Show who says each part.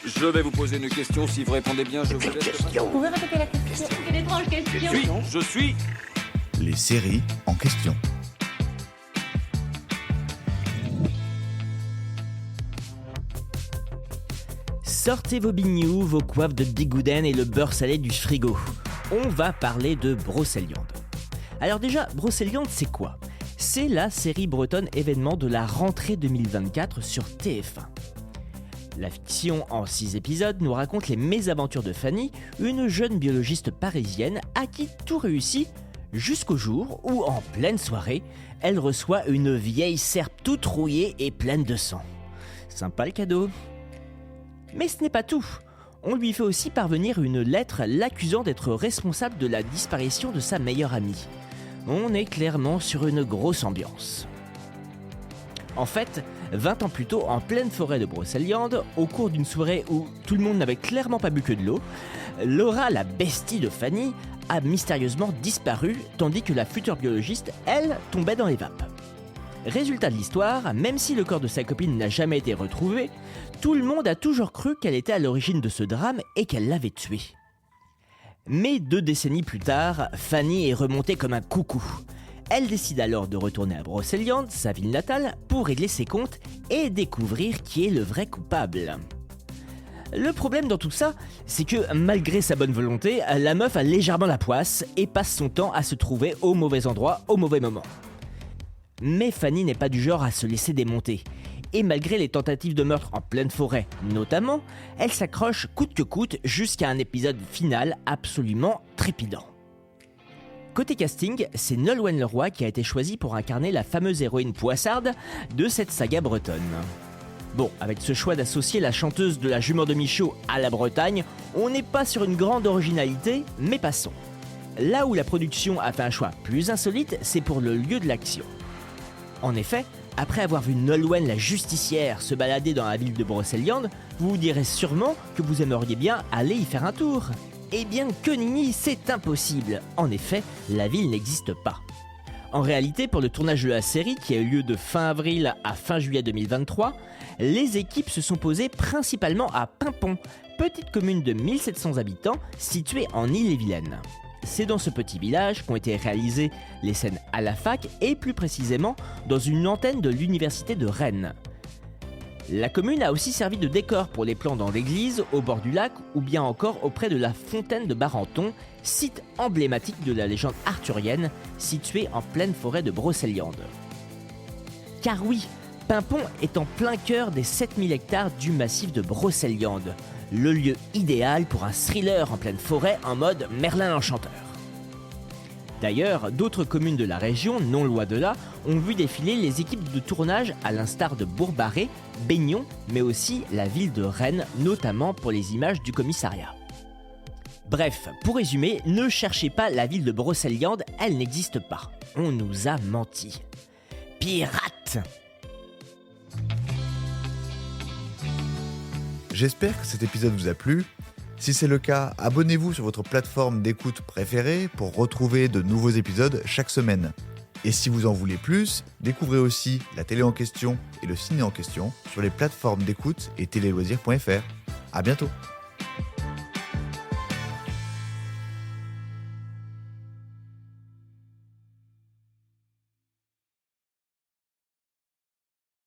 Speaker 1: Je vais vous poser une question. Si vous répondez bien, je vous laisse.
Speaker 2: Vous pouvez répéter la question?
Speaker 3: Quelle étrange question.
Speaker 1: Je suis.
Speaker 4: Les séries en question.
Speaker 5: Sortez vos bignoux, vos coiffes de bigouden et le beurre salé du frigo. On va parler de Brocéliande. Alors déjà, Brocéliande, c'est quoi? C'est la série bretonne événement de la rentrée 2024 sur TF1. La fiction en 6 épisodes nous raconte les mésaventures de Fanny, une jeune biologiste parisienne à qui tout réussit jusqu'au jour où, en pleine soirée, elle reçoit une vieille serpe toute rouillée et pleine de sang. Sympa le cadeau. Mais ce n'est pas tout. On lui fait aussi parvenir une lettre l'accusant d'être responsable de la disparition de sa meilleure amie. On est clairement sur une grosse ambiance. En fait, 20 ans plus tôt, en pleine forêt de Brocéliande, au cours d'une soirée où tout le monde n'avait clairement pas bu que de l'eau, Laura, la bestie de Fanny, a mystérieusement disparu, tandis que la future biologiste, elle, tombait dans les vapes. Résultat de l'histoire, même si le corps de sa copine n'a jamais été retrouvé, tout le monde a toujours cru qu'elle était à l'origine de ce drame et qu'elle l'avait tué. Mais 2 décennies plus tard, Fanny est remontée comme un coucou. Elle décide alors de retourner à Brocéliande, sa ville natale, pour régler ses comptes et découvrir qui est le vrai coupable. Le problème dans tout ça, c'est que malgré sa bonne volonté, la meuf a légèrement la poisse et passe son temps à se trouver au mauvais endroit au mauvais moment. Mais Fanny n'est pas du genre à se laisser démonter. Et malgré les tentatives de meurtre en pleine forêt notamment, elle s'accroche coûte que coûte jusqu'à un épisode final absolument trépidant. Côté casting, c'est Nolwenn Leroy qui a été choisie pour incarner la fameuse héroïne poissarde de cette saga bretonne. Bon, avec ce choix d'associer la chanteuse de La Jument de Michaud à la Bretagne, on n'est pas sur une grande originalité, mais passons. Là où la production a fait un choix plus insolite, c'est pour le lieu de l'action. En effet, après avoir vu Nolwenn la justicière se balader dans la ville de Brocéliande, vous vous direz sûrement que vous aimeriez bien aller y faire un tour. Eh bien que nenni, c'est impossible. En effet, la ville n'existe pas. En réalité, pour le tournage de la série, qui a eu lieu de fin avril à fin juillet 2023, les équipes se sont posées principalement à Pimpon, petite commune de 1700 habitants située en Ille-et-Vilaine. C'est dans ce petit village qu'ont été réalisées les scènes à la fac et plus précisément dans une antenne de l'université de Rennes. La commune a aussi servi de décor pour les plans dans l'église, au bord du lac ou bien encore auprès de la fontaine de Barenton, site emblématique de la légende arthurienne située en pleine forêt de Brocéliande. Car oui, Pimpon est en plein cœur des 7000 hectares du massif de Brocéliande, le lieu idéal pour un thriller en pleine forêt en mode Merlin l'Enchanteur. D'ailleurs, d'autres communes de la région, non loin de là, ont vu défiler les équipes de tournage à l'instar de Bourg-Barré, Baignon, mais aussi la ville de Rennes, notamment pour les images du commissariat. Bref, pour résumer, ne cherchez pas la ville de Brocéliande, elle n'existe pas. On nous a menti. Pirates!
Speaker 4: J'espère que cet épisode vous a plu. Si c'est le cas, abonnez-vous sur votre plateforme d'écoute préférée pour retrouver de nouveaux épisodes chaque semaine. Et si vous en voulez plus, découvrez aussi la télé en question et le ciné en question sur les plateformes d'écoute et téléloisirs.fr. À bientôt.